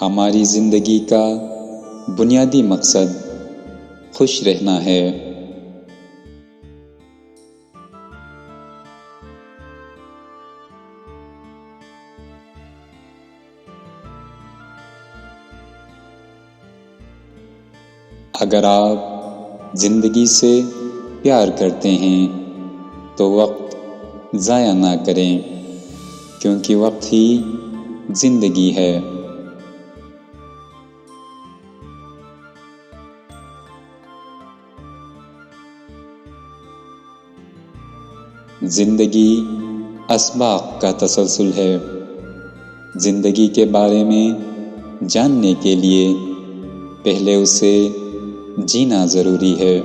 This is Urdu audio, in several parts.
ہماری زندگی کا بنیادی مقصد خوش رہنا ہے۔ اگر آپ زندگی سے پیار کرتے ہیں تو وقت ضائع نہ کریں، کیونکہ وقت ہی زندگی ہے۔ زندگی اسباق کا تسلسل ہے۔ زندگی کے بارے میں جاننے کے لیے پہلے اسے جینا ضروری ہے۔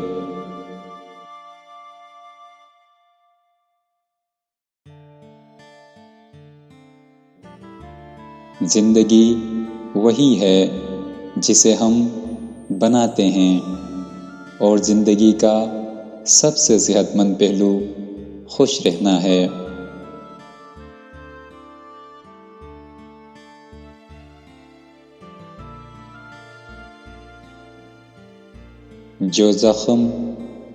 زندگی وہی ہے جسے ہم بناتے ہیں، اور زندگی کا سب سے صحت مند پہلو خوش رہنا ہے۔ جو زخم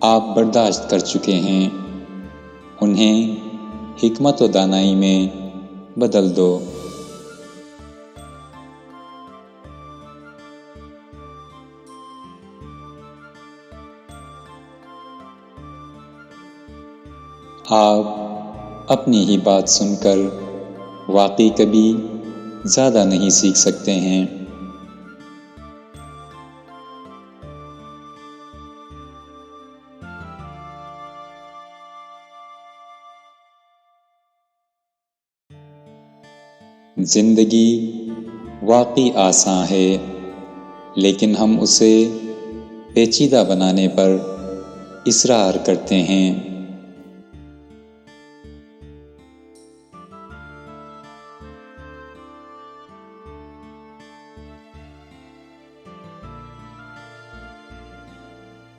آپ برداشت کر چکے ہیں انہیں حکمت و دانائی میں بدل دو۔ آپ اپنی ہی بات سن کر واقعی کبھی زیادہ نہیں سیکھ سکتے ہیں۔ زندگی واقعی آسان ہے، لیکن ہم اسے پیچیدہ بنانے پر اصرار کرتے ہیں۔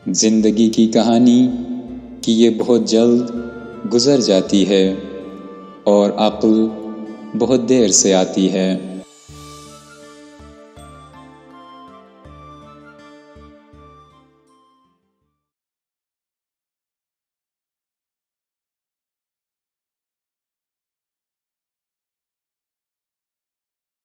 زندگی کی کہانی کہ یہ بہت جلد گزر جاتی ہے اور عقل بہت دیر سے آتی ہے۔